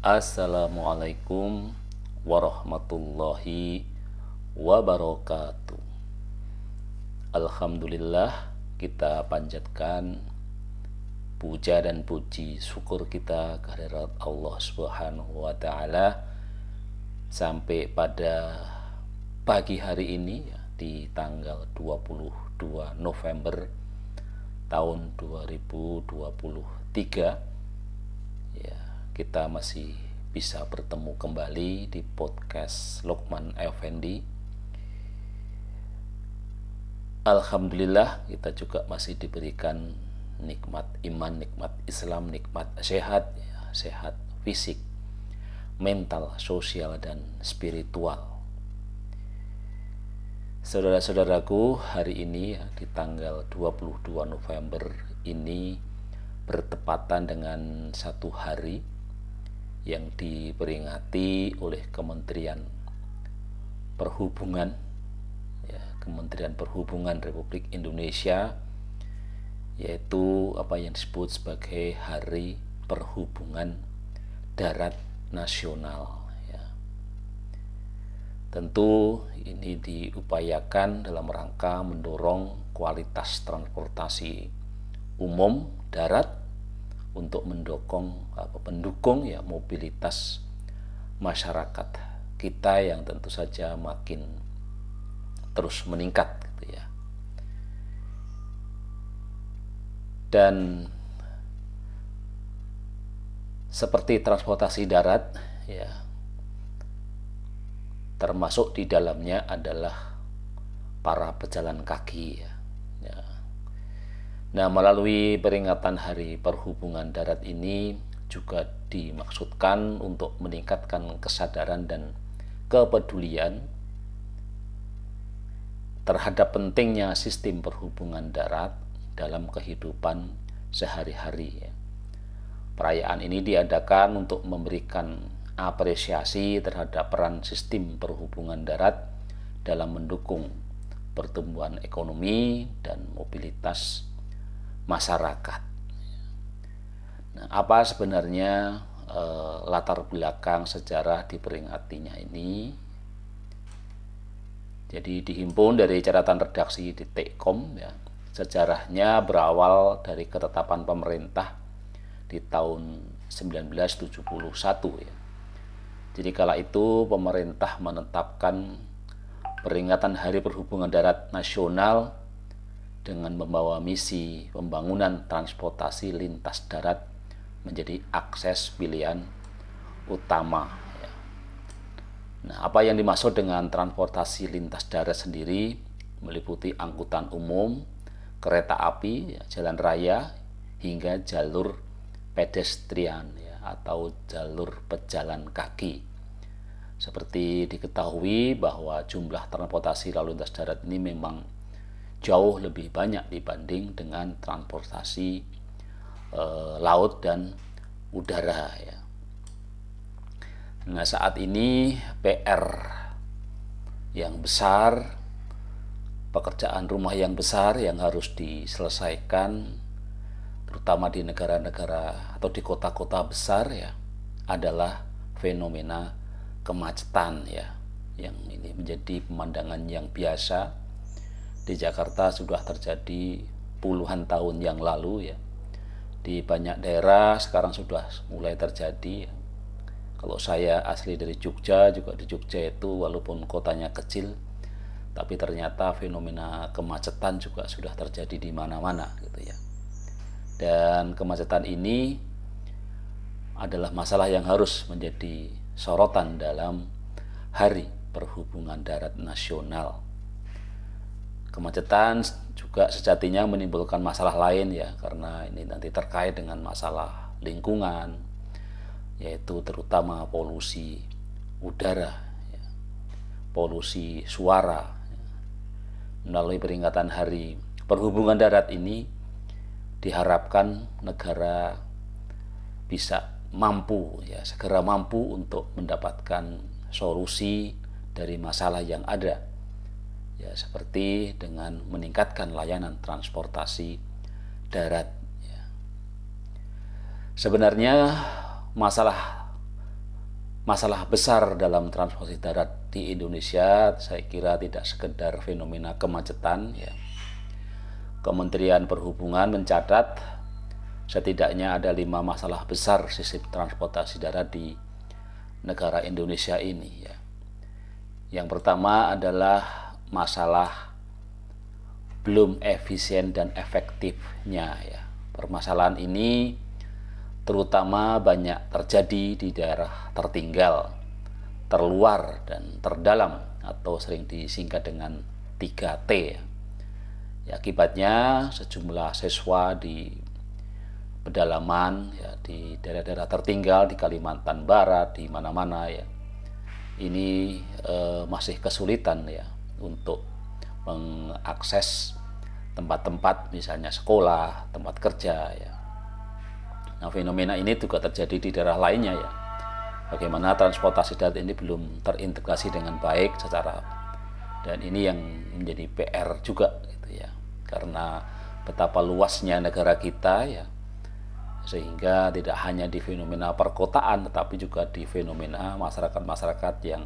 Assalamualaikum warahmatullahi wabarakatuh. Alhamdulillah, kita panjatkan puja dan puji syukur kita kehadirat Allah Subhanahu wa taala sampai pada pagi hari ini di tanggal 22 November tahun 2023 ya, kita masih bisa bertemu kembali di podcast Lukman Effendi. Alhamdulillah, kita juga masih diberikan nikmat iman, nikmat Islam, nikmat sehat, ya, sehat fisik, mental, sosial, dan spiritual. Saudara-saudaraku, hari ini di tanggal 22 November ini bertepatan dengan satu hari yang diperingati oleh Kementerian Perhubungan, ya, Kementerian Perhubungan Republik Indonesia, yaitu apa yang disebut sebagai Hari Perhubungan Darat Nasional. Tentu ini diupayakan dalam rangka mendorong kualitas transportasi umum darat untuk mendukung mobilitas masyarakat kita yang tentu saja makin terus meningkat gitu ya. Dan seperti transportasi darat ya, termasuk di dalamnya adalah para pejalan kaki ya. Nah, melalui peringatan Hari Perhubungan Darat ini juga dimaksudkan untuk meningkatkan kesadaran dan kepedulian terhadap pentingnya sistem perhubungan darat dalam kehidupan sehari-hari ya. Perayaan ini diadakan untuk memberikan apresiasi terhadap peran sistem perhubungan darat dalam mendukung pertumbuhan ekonomi dan mobilitas masyarakat. Nah, apa sebenarnya latar belakang sejarah diperingatinya ini? Jadi dihimpun dari catatan redaksi di Detikcom ya. Sejarahnya berawal dari ketetapan pemerintah di tahun 1971 ya. Jadi kala itu pemerintah menetapkan peringatan Hari Perhubungan Darat Nasional dengan membawa misi pembangunan transportasi lintas darat menjadi akses pilihan utama. Nah, apa yang dimaksud dengan transportasi lintas darat sendiri meliputi angkutan umum, kereta api, jalan raya, hingga jalur pedestrian atau jalur pejalan kaki. Seperti diketahui bahwa jumlah transportasi lalu lintas darat ini memang jauh lebih banyak dibanding dengan transportasi laut dan udara ya. Nah, saat ini PR yang besar, pekerjaan rumah yang besar yang harus diselesaikan terutama di negara-negara atau di kota-kota besar ya, adalah fenomena kemacetan ya, yang ini menjadi pemandangan yang biasa di Jakarta sudah terjadi puluhan tahun yang lalu ya. Di banyak daerah sekarang sudah mulai terjadi. Kalau saya asli dari Jogja, juga di Jogja itu walaupun kotanya kecil, tapi ternyata fenomena kemacetan juga sudah terjadi di mana-mana gitu ya. Dan kemacetan ini adalah masalah yang harus menjadi sorotan dalam Hari Perhubungan Darat Nasional. Kemacetan juga sejatinya menimbulkan masalah lain ya, karena ini nanti terkait dengan masalah lingkungan, yaitu terutama polusi udara, ya, polusi suara. Melalui peringatan Hari Perhubungan Darat ini diharapkan negara bisa mampu ya, segera mampu untuk mendapatkan solusi dari masalah yang ada ya, seperti dengan meningkatkan layanan transportasi darat ya. Sebenarnya masalah masalah besar dalam transportasi darat di Indonesia saya kira tidak sekedar fenomena kemacetan ya. Kementerian Perhubungan mencatat setidaknya ada 5 masalah besar sistem transportasi darat di negara Indonesia ini ya. Yang pertama adalah masalah belum efisien dan efektifnya ya. Permasalahan ini terutama banyak terjadi di daerah tertinggal, terluar, dan terdalam atau sering disingkat dengan 3T ya. Ya, akibatnya sejumlah siswa di pedalaman ya, di daerah-daerah tertinggal di Kalimantan Barat, di mana-mana ya, ini masih kesulitan ya untuk mengakses tempat-tempat misalnya sekolah, tempat kerja ya. Nah, fenomena ini juga terjadi di daerah lainnya ya. Bagaimana transportasi darat ini belum terintegrasi dengan baik secara, dan ini yang menjadi PR juga gitu ya. Karena betapa luasnya negara kita ya, sehingga tidak hanya di fenomena perkotaan tetapi juga di fenomena masyarakat-masyarakat yang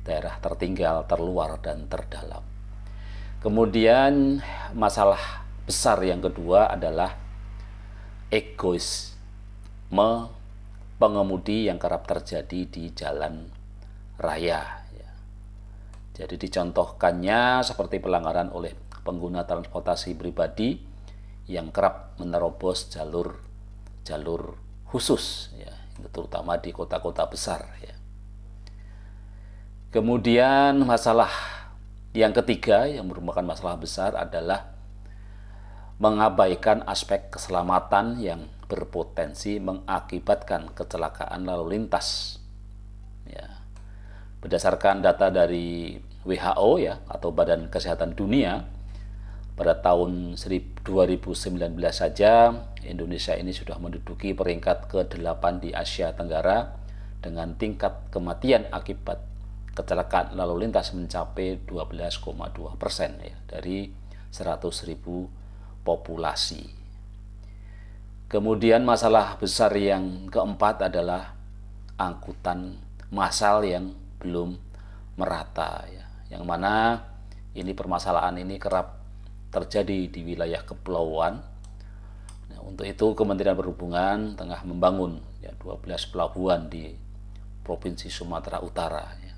daerah tertinggal, terluar, dan terdalam. Kemudian masalah besar yang kedua adalah egoisme pengemudi yang kerap terjadi di jalan raya ya. Jadi dicontohkannya seperti pelanggaran oleh pengguna transportasi pribadi yang kerap menerobos jalur khusus ya, terutama di kota-kota besar ya. Kemudian masalah yang ketiga yang merupakan masalah besar adalah mengabaikan aspek keselamatan yang berpotensi mengakibatkan kecelakaan lalu lintas. Ya. Berdasarkan data dari WHO ya atau Badan Kesehatan Dunia, pada tahun 2019 saja Indonesia ini sudah menduduki peringkat ke-8 di Asia Tenggara dengan tingkat kematian akibat kecelakaan lalu lintas mencapai 12,2% ya, dari 100.000 populasi. Kemudian masalah besar yang keempat adalah angkutan massal yang belum merata ya, yang mana ini permasalahan ini kerap terjadi di wilayah kepulauan. Nah, untuk itu Kementerian Perhubungan tengah membangun ya 12 pelabuhan di Provinsi Sumatera Utara ya.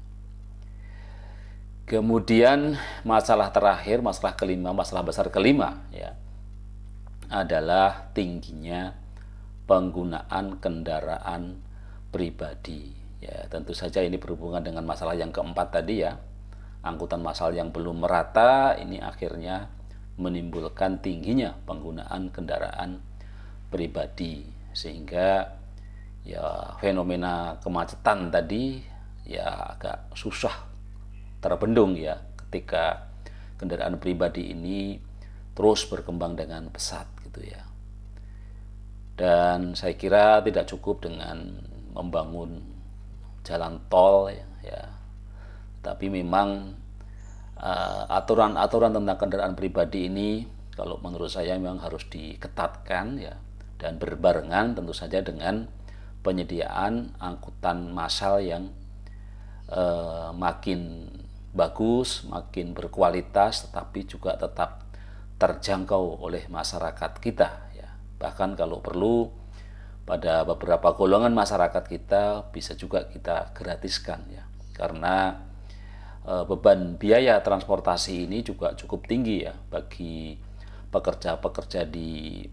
Kemudian masalah terakhir, masalah kelima, masalah besar kelima ya, adalah tingginya penggunaan kendaraan pribadi. Ya, tentu saja ini berhubungan dengan masalah yang keempat tadi ya. Angkutan massal yang belum merata ini akhirnya menimbulkan tingginya penggunaan kendaraan pribadi, sehingga ya fenomena kemacetan tadi ya agak susah terbendung ya ketika kendaraan pribadi ini terus berkembang dengan pesat gitu ya. Dan saya kira tidak cukup dengan membangun jalan tol ya. Tapi memang aturan-aturan tentang kendaraan pribadi ini kalau menurut saya memang harus diketatkan ya, dan berbarengan tentu saja dengan penyediaan angkutan massal yang makin bagus, makin berkualitas, tetapi juga tetap terjangkau oleh masyarakat kita ya. Bahkan kalau perlu pada beberapa golongan masyarakat kita bisa juga kita gratiskan ya, karena beban biaya transportasi ini juga cukup tinggi ya bagi pekerja-pekerja di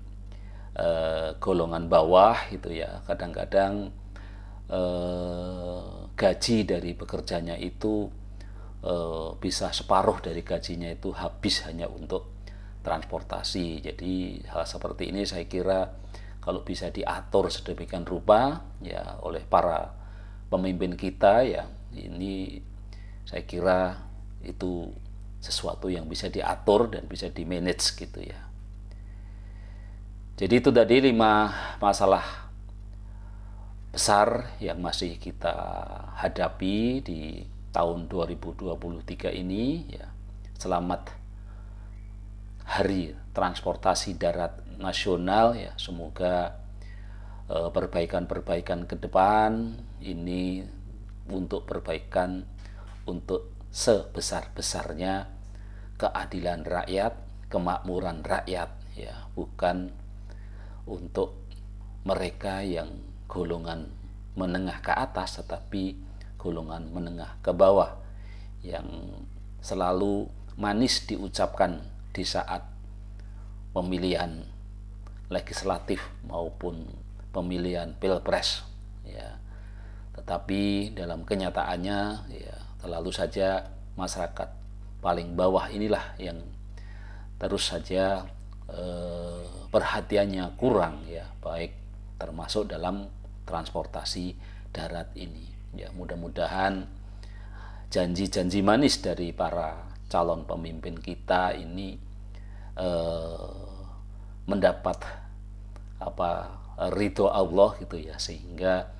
golongan bawah itu ya. Kadang-kadang gaji dari pekerjanya itu bisa separuh dari gajinya itu habis hanya untuk transportasi. Jadi hal seperti ini saya kira kalau bisa diatur sedemikian rupa ya oleh para pemimpin kita ya, ini saya kira itu sesuatu yang bisa diatur dan bisa di-manage gitu ya. Jadi itu tadi 5 masalah besar yang masih kita hadapi di tahun 2023 ini ya. Selamat Hari Transportasi Darat Nasional ya. Semoga perbaikan-perbaikan ke depan ini untuk perbaikan, untuk sebesar-besarnya keadilan rakyat, kemakmuran rakyat, ya, bukan untuk mereka yang golongan menengah ke atas, tetapi golongan menengah ke bawah yang selalu manis diucapkan di saat pemilihan legislatif maupun pemilihan pilpres, ya. Tetapi dalam kenyataannya, ya, selalu saja masyarakat paling bawah inilah yang terus saja perhatiannya kurang, ya, baik termasuk dalam transportasi darat ini. Ya, mudah-mudahan janji-janji manis dari para calon pemimpin kita ini mendapat ridho Allah gitu ya, sehingga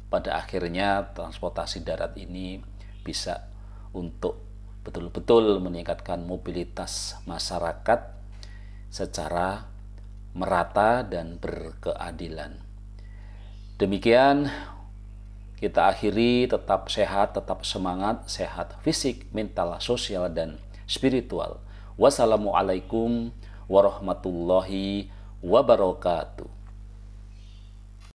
pada akhirnya transportasi darat ini bisa untuk betul-betul meningkatkan mobilitas masyarakat secara merata dan berkeadilan. Demikian kita akhiri. Tetap sehat, tetap semangat, sehat fisik, mental, sosial, dan spiritual. Wassalamualaikum warahmatullahi wabarakatuh.